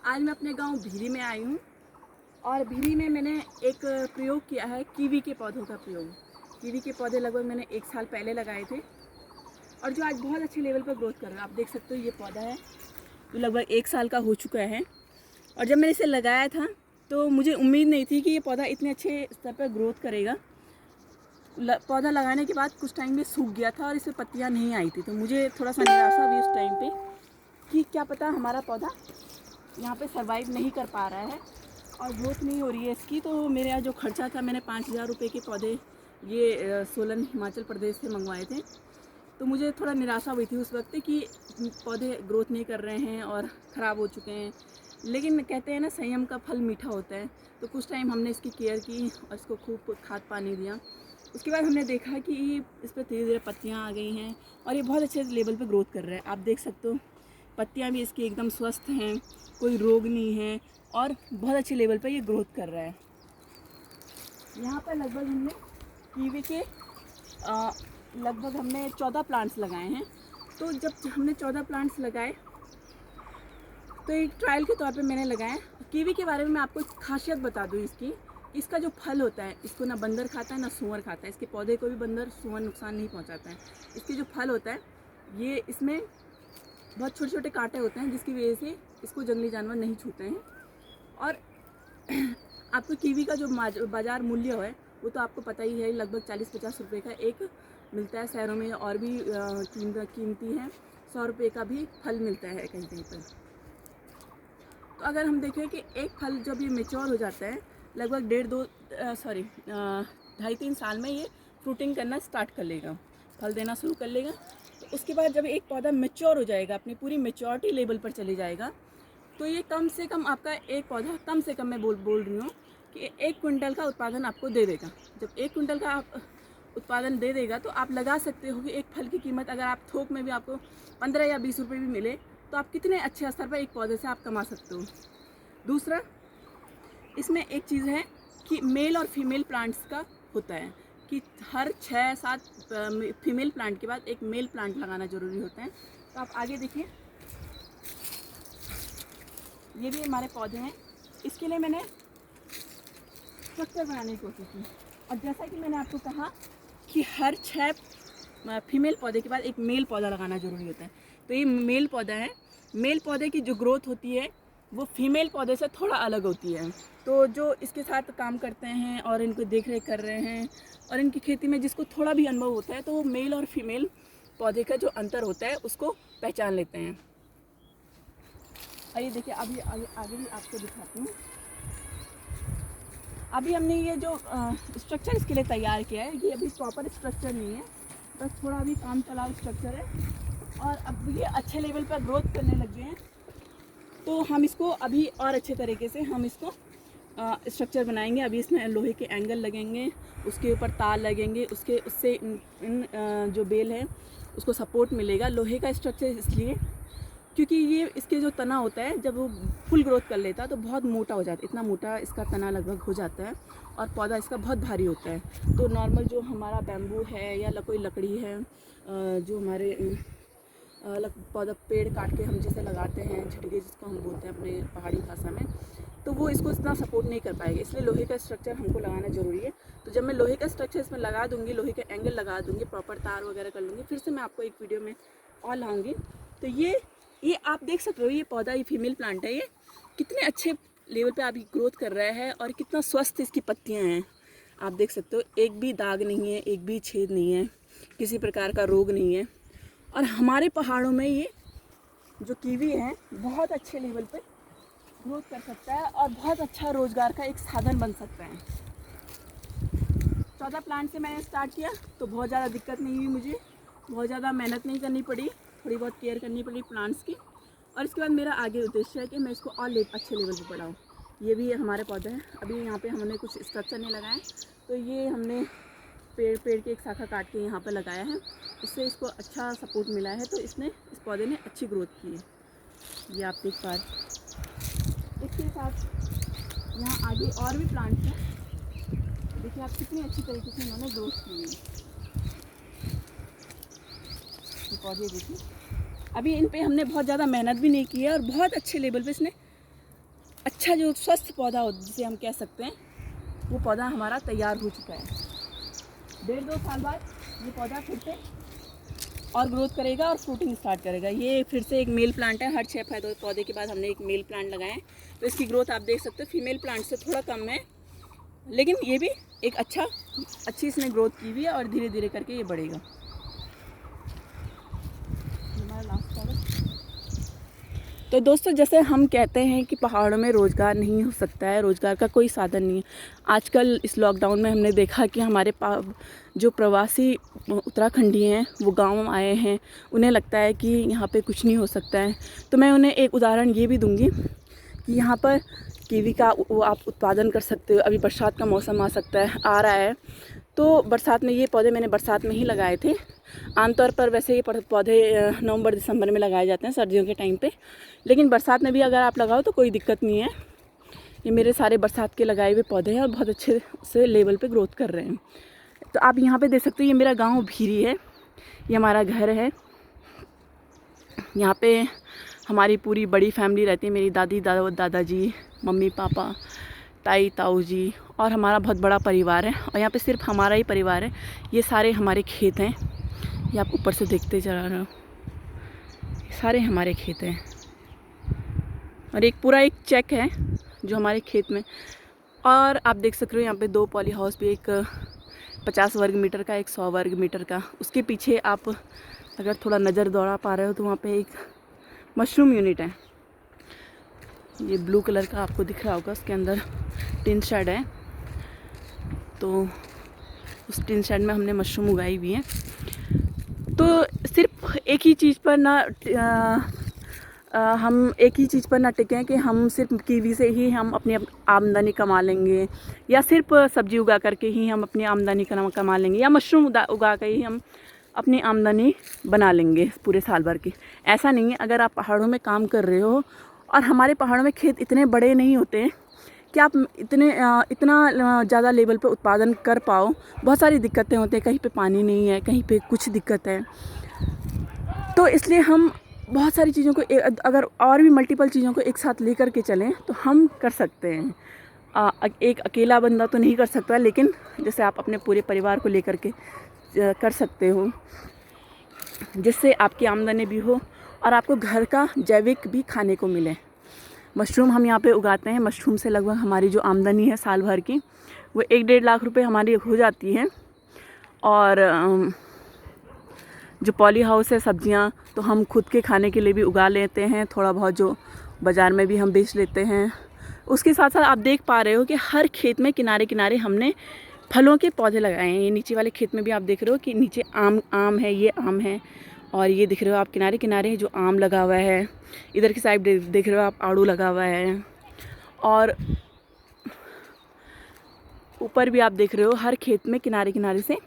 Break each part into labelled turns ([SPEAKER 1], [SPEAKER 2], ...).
[SPEAKER 1] आज मैं अपने गांव भीरी में आई हूँ और भीरी में मैंने एक प्रयोग किया है कीवी के पौधों का प्रयोग। कीवी के पौधे लगभग मैंने 1 साल पहले लगाए थे और जो आज बहुत अच्छे लेवल पर ग्रोथ कर रहा है। आप देख सकते हो ये पौधा है जो लगभग 1 साल का हो चुका है। और जब मैंने इसे लगाया था तो मुझे उम्मीद नहीं थी कि ये पौधा इतने अच्छे स्तर पर ग्रोथ करेगा। पौधा लगाने के बाद कुछ टाइम में सूख गया था और इसमें पत्तियाँ नहीं आई थी, तो मुझे थोड़ा सा निराशा हुई उस टाइम पे कि क्या पता हमारा पौधा यहाँ पे सरवाइव नहीं कर पा रहा है और ग्रोथ नहीं हो रही है इसकी। तो मेरे यहाँ जो खर्चा था, मैंने 5,000 रुपये के पौधे ये सोलन हिमाचल प्रदेश से मंगवाए थे। तो मुझे थोड़ा निराशा हुई थी उस वक्त कि पौधे ग्रोथ नहीं कर रहे हैं और ख़राब हो चुके हैं। लेकिन कहते हैं ना, संयम का फल मीठा होता है। तो कुछ टाइम हमने इसकी केयर की और इसको खूब खाद पानी दिया। उसके बाद हमने देखा कि इस पर धीरे धीरे पत्तियाँ आ गई हैं और ये बहुत अच्छे लेवल पे ग्रोथ कर रहा है। आप देख सकते हो पत्तियाँ भी इसकी एकदम स्वस्थ हैं, कोई रोग नहीं है और बहुत अच्छे लेवल पे ये ग्रोथ कर रहा है। यहाँ पर लगभग हमने कीवी के लगभग हमने 14 प्लांट्स लगाए हैं। तो जब हमने 14 प्लांट्स लगाए तो एक ट्रायल के तौर पे मैंने लगाया। कीवी के बारे में मैं आपको खासियत बता दूँ इसका जो फल होता है, इसको ना बंदर खाता है ना सूअर खाता है। इसके पौधे को भी बंदर सूअर नुकसान नहीं पहुंचाता है। इसके जो फल होता है, ये इसमें बहुत छोटे छोटे कांटे होते हैं जिसकी वजह से इसको जंगली जानवर नहीं छूते हैं। और आपको कीवी का जो बाज़ार मूल्य है वो तो आपको पता ही है, लगभग 40-50 रुपये का एक मिलता है। शहरों में और भी कीमती है, 100 रुपये का भी फल मिलता है कहीं कहीं पर। तो अगर हम देखें कि एक फल जब ये मेच्योर हो जाता है, लगभग 2.5-3 साल में ये फ्रूटिंग करना स्टार्ट कर लेगा, फल देना शुरू कर लेगा। तो उसके बाद जब एक पौधा मेच्योर हो जाएगा, अपनी पूरी मेच्योरिटी लेवल पर चले जाएगा, तो ये कम से कम आपका एक पौधा, कम से कम मैं बोल रही हूँ कि 1 क्विंटल का उत्पादन आपको दे देगा। जब 1 क्विंटल का आप उत्पादन दे देगा तो आप लगा सकते हो कि एक फल की कीमत अगर आप थोक में भी आपको 15 या 20 रुपये भी मिले तो आप कितने अच्छे स्तर पर एक पौधे से आप कमा सकते हो। दूसरा, इसमें एक चीज़ है कि मेल और फीमेल प्लांट्स का होता है कि हर 6-7 फीमेल प्लांट के बाद एक मेल प्लांट लगाना ज़रूरी होता है। तो आप आगे देखिए, ये भी हमारे पौधे हैं। इसके लिए मैंने स्ट्रक्चर बनाने की कोशिश की और जैसा कि मैंने आपको कहा कि हर 6 फीमेल पौधे के बाद एक मेल पौधा लगाना ज़रूरी होता है। तो ये मेल पौधा है। मेल पौधे की जो ग्रोथ होती है वो फीमेल पौधे से थोड़ा अलग होती है। तो जो इसके साथ काम करते हैं और इनको देख रेख कर रहे हैं और इनकी खेती में जिसको थोड़ा भी अनुभव होता है, तो वो मेल और फीमेल पौधे का जो अंतर होता है उसको पहचान लेते हैं। आइए देखिए, अभी आगे भी आपको दिखाती हूँ। अभी हमने ये जो स्ट्रक्चर इसके लिए तैयार किया है, ये अभी प्रॉपर स्ट्रक्चर नहीं है, बस थोड़ा अभी काम चलाओ स्ट्रक्चर है। और अब ये अच्छे लेवल पर ग्रोथ करने लग गए हैं, तो हम इसको अभी और अच्छे तरीके से हम इसको स्ट्रक्चर बनाएंगे। अभी इसमें लोहे के एंगल लगेंगे, उसके ऊपर तार लगेंगे, उससे इन जो बेल है उसको सपोर्ट मिलेगा। लोहे का स्ट्रक्चर इसलिए क्योंकि ये इसके जो तना होता है, जब वो फुल ग्रोथ कर लेता है तो बहुत मोटा हो जाता है। इतना मोटा इसका तना लगभग हो जाता है और पौधा इसका बहुत भारी होता है। तो नॉर्मल जो हमारा बैम्बू है या कोई लकड़ी है, जो हमारे पौधा पेड़ काट के हम जैसे लगाते हैं, झटके जिसको हम बोलते हैं अपने पहाड़ी भाषा में, तो वो इसको इतना सपोर्ट नहीं कर पाएगा। इसलिए लोहे का स्ट्रक्चर हमको लगाना ज़रूरी है। तो जब मैं लोहे का स्ट्रक्चर इसमें लगा दूँगी, लोहे के एंगल लगा दूँगी, प्रॉपर तार वगैरह कर लूँगी, फिर से मैं आपको एक वीडियो में और लाऊँगी। तो ये आप देख सकते हो, ये पौधा, ये फीमेल प्लांट है, ये कितने अच्छे लेवल पे अभी ग्रोथ कर रहा है और कितना स्वस्थ इसकी पत्तियां हैं। आप देख सकते हो, एक भी दाग नहीं है, एक भी छेद नहीं है, किसी प्रकार का रोग नहीं है। और हमारे पहाड़ों में ये जो कीवी है बहुत अच्छे लेवल पे ग्रोथ कर सकता है और बहुत अच्छा रोज़गार का एक साधन बन सकता है। 14 प्लांट से मैंने स्टार्ट किया तो बहुत ज़्यादा दिक्कत नहीं हुई मुझे, बहुत ज़्यादा मेहनत नहीं करनी पड़ी, थोड़ी बहुत केयर करनी पड़ी प्लांट्स की। और इसके बाद मेरा आगे उद्देश्य है कि मैं इसको और अच्छे लेवल पे बढ़ाऊँ। ये भी हमारे पौधे हैं। अभी यहाँ पे हमने कुछ स्ट्रक्चर नहीं लगाए, तो ये हमने पेड़ की एक शाखा काट के यहाँ पर लगाया है। इससे इसको अच्छा सपोर्ट मिला है, तो इस पौधे ने अच्छी ग्रोथ की है। ये आप देख पा रहे। इसके साथ यहाँ आगे और भी प्लांट्स हैं। देखिए आप कितनी अच्छी तरीके से इन्होंने ग्रोथ की है। पौधे देखिए, अभी इन पे हमने बहुत ज़्यादा मेहनत भी नहीं की है और बहुत अच्छे लेवल पे इसने अच्छा जो स्वस्थ पौधा हो जिसे हम कह सकते हैं, वो पौधा हमारा तैयार हो चुका है। 1.5-2 साल बाद ये पौधा फिर से और ग्रोथ करेगा और फ्रूटिंग स्टार्ट करेगा। ये फिर से एक मेल प्लांट है। हर 6 पौधे के बाद हमने एक मेल प्लांट लगाए हैं, तो इसकी ग्रोथ आप देख सकते हो फीमेल प्लांट से थोड़ा कम है, लेकिन ये भी एक अच्छी इसने ग्रोथ की हुई है और धीरे धीरे करके ये बढ़ेगा। हमारा लास्ट पौधा। तो दोस्तों, जैसे हम कहते हैं कि पहाड़ों में रोज़गार नहीं हो सकता है, रोज़गार का कोई साधन नहीं है। आजकल इस लॉकडाउन में हमने देखा कि हमारे जो प्रवासी उत्तराखंडी हैं वो गांव आए हैं, उन्हें लगता है कि यहाँ पे कुछ नहीं हो सकता है। तो मैं उन्हें एक उदाहरण ये भी दूंगी कि यहाँ पर कीवी का वो आप उत्पादन कर सकते हो। अभी बरसात का मौसम आ रहा है, तो बरसात में ये पौधे मैंने बरसात में ही लगाए थे। आमतौर पर वैसे ये पौधे नवंबर दिसंबर में लगाए जाते हैं, सर्दियों के टाइम पे, लेकिन बरसात में भी अगर आप लगाओ तो कोई दिक्कत नहीं है। ये मेरे सारे बरसात के लगाए हुए पौधे हैं और बहुत अच्छे से लेवल पे ग्रोथ कर रहे हैं। तो आप यहाँ पे देख सकते हो, ये मेरा गांव भीरी है, ये हमारा घर है। यहाँ पे हमारी पूरी बड़ी फैमिली रहती है, मेरी दादी दादाजी, मम्मी पापा, ताई ताऊ जी, और हमारा बहुत बड़ा परिवार है। और यहाँ पे सिर्फ हमारा ही परिवार है। ये सारे हमारे खेत हैं, ये आप ऊपर से देखते चला रहे हो, सारे हमारे खेत हैं। और एक पूरा एक चेक है जो हमारे खेत में। और आप देख सकते हो यहाँ पे 2 पॉली हाउस भी, एक 50 वर्ग मीटर का, एक 100 वर्ग मीटर का। उसके पीछे आप अगर थोड़ा नज़र दौड़ा पा रहे हो तो वहाँ पे एक मशरूम यूनिट है। ये ब्लू कलर का आपको दिख रहा होगा, उसके अंदर टिन शेड है। तो उस टिन शेड में हमने मशरूम उगाई हुई है। तो सिर्फ एक ही चीज़ पर हम एक ही चीज़ पर ना टिकें कि हम सिर्फ कीवी से ही हम अपनी आमदनी कमा लेंगे, या सिर्फ सब्जी उगा करके ही हम अपनी आमदनी कमा लेंगे, या मशरूम उगा कर ही हम अपनी आमदनी बना लेंगे पूरे साल भर की। ऐसा नहीं है। अगर आप पहाड़ों में काम कर रहे हो, और हमारे पहाड़ों में खेत इतने बड़े नहीं होते कि आप इतना ज़्यादा लेवल पे उत्पादन कर पाओ। बहुत सारी दिक्कतें होती हैं, कहीं पे पानी नहीं है, कहीं पे कुछ दिक्कत है। तो इसलिए हम बहुत सारी चीज़ों को अगर और भी मल्टीपल चीज़ों को एक साथ लेकर के चलें तो हम कर सकते हैं। एक अकेला बंदा तो नहीं कर सकता, लेकिन जैसे आप अपने पूरे परिवार को लेकर के कर सकते हो, जिससे आपकी आमदनी भी हो और आपको घर का जैविक भी खाने को मिले। मशरूम हम यहाँ पे उगाते हैं। मशरूम से लगभग हमारी जो आमदनी है साल भर की, वो 1-1.5 लाख रुपए हमारी हो जाती है। और जो पॉली हाउस है, सब्जियाँ तो हम खुद के खाने के लिए भी उगा लेते हैं, थोड़ा बहुत जो बाज़ार में भी हम बेच लेते हैं। उसके साथ साथ आप देख पा रहे हो कि हर खेत में किनारे किनारे हमने फलों के पौधे लगाए हैं। ये नीचे वाले खेत में भी आप देख रहे हो कि नीचे आम है, ये आम है। और ये दिख रहे हो आप किनारे किनारे जो आम लगा हुआ है। इधर की साइड देख रहे हो आप आड़ू लगा हुआ है। और ऊपर भी आप देख रहे हो हर खेत में किनारे किनारे से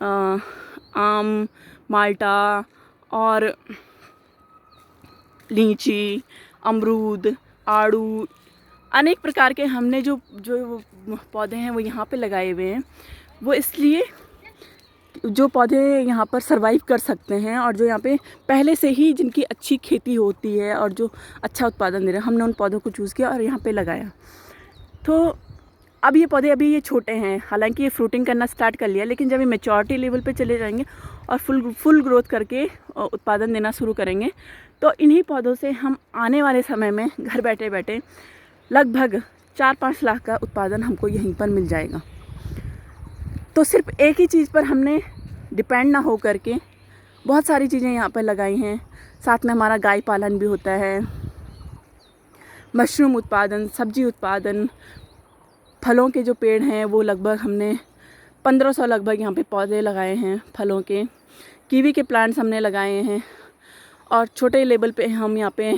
[SPEAKER 1] आम, माल्टा और लीची, अमरूद, आड़ू, अनेक प्रकार के हमने जो पौधे हैं वो यहाँ पे लगाए हुए हैं। वो इसलिए जो पौधे यहाँ पर सरवाइव कर सकते हैं, और जो यहाँ पे पहले से ही जिनकी अच्छी खेती होती है और जो अच्छा उत्पादन दे रहे हैं, हमने उन पौधों को चूज़ किया और यहाँ पे लगाया। तो अब ये पौधे अभी ये छोटे हैं, हालांकि ये फ्रूटिंग करना स्टार्ट कर लिया, लेकिन जब ये मेच्योरिटी लेवल पे चले जाएंगे और फुल ग्रोथ करके उत्पादन देना शुरू करेंगे, तो इन्हीं पौधों से हम आने वाले समय में घर बैठे बैठे लगभग 4-5 लाख का उत्पादन हमको यहीं पर मिल जाएगा। तो सिर्फ एक ही चीज़ पर हमने डिपेंड ना हो करके बहुत सारी चीज़ें यहाँ पर लगाई हैं। साथ में हमारा गाय पालन भी होता है, मशरूम उत्पादन, सब्जी उत्पादन, फलों के जो पेड़ हैं वो लगभग हमने 1500 लगभग यहाँ पे पौधे लगाए हैं फलों के। कीवी के प्लांट्स हमने लगाए हैं। और छोटे लेवल पे हम यहाँ पे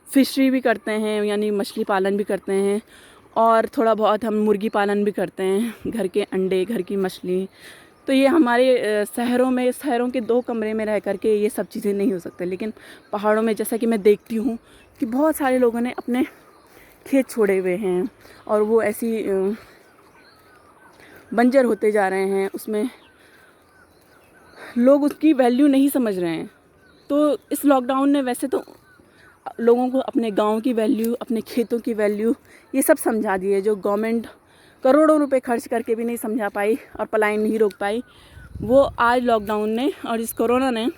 [SPEAKER 1] फिशरी भी करते हैं, यानी मछली पालन भी करते हैं। और थोड़ा बहुत हम मुर्गी पालन भी करते हैं, घर के अंडे, घर की मछली। तो ये हमारे शहरों के 2 कमरे में रह करके ये सब चीज़ें नहीं हो सकती, लेकिन पहाड़ों में जैसा कि मैं देखती हूँ कि बहुत सारे लोगों ने अपने खेत छोड़े हुए हैं और वो ऐसी बंजर होते जा रहे हैं, उसमें लोग उसकी वैल्यू नहीं समझ रहे हैं। तो इस लॉकडाउन ने वैसे तो लोगों को अपने गांव की वैल्यू, अपने खेतों की वैल्यू ये सब समझा दिए, जो गवर्नमेंट करोड़ों रुपए खर्च करके भी नहीं समझा पाई और पलायन नहीं रोक पाई, वो आज लॉकडाउन ने और इस कोरोना ने,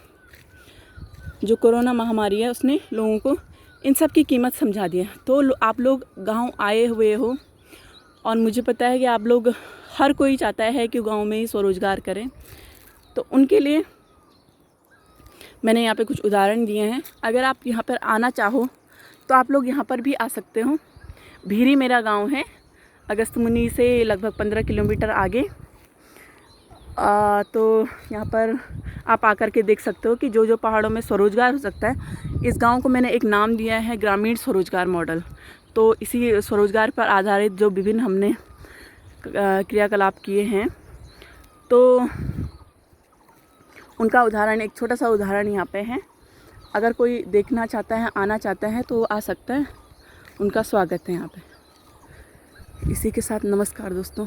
[SPEAKER 1] जो कोरोना महामारी है, उसने लोगों को इन सब की कीमत समझा दी है। तो आप लोग गांव आए हुए हो और मुझे पता है कि आप लोग, हर कोई चाहता है कि गांव में ही स्वरोजगार करें, तो उनके लिए मैंने यहाँ पे कुछ उदाहरण दिए हैं। अगर आप यहाँ पर आना चाहो तो आप लोग यहाँ पर भी आ सकते हो। भीरी मेरा गांव है, अगस्तमुनि से लगभग 15 किलोमीटर आगे। तो यहाँ पर आप आकर के देख सकते हो कि जो जो पहाड़ों में स्वरोजगार हो सकता है। इस गांव को मैंने एक नाम दिया है ग्रामीण स्वरोजगार मॉडल। तो इसी स्वरोजगार पर आधारित जो विभिन्न हमने क्रियाकलाप किए हैं, तो उनका उदाहरण, एक छोटा सा उदाहरण यहाँ पे है। अगर कोई देखना चाहता है, आना चाहता है, तो आ सकता है। उनका स्वागत है यहाँ पे। इसी के साथ नमस्कार दोस्तों।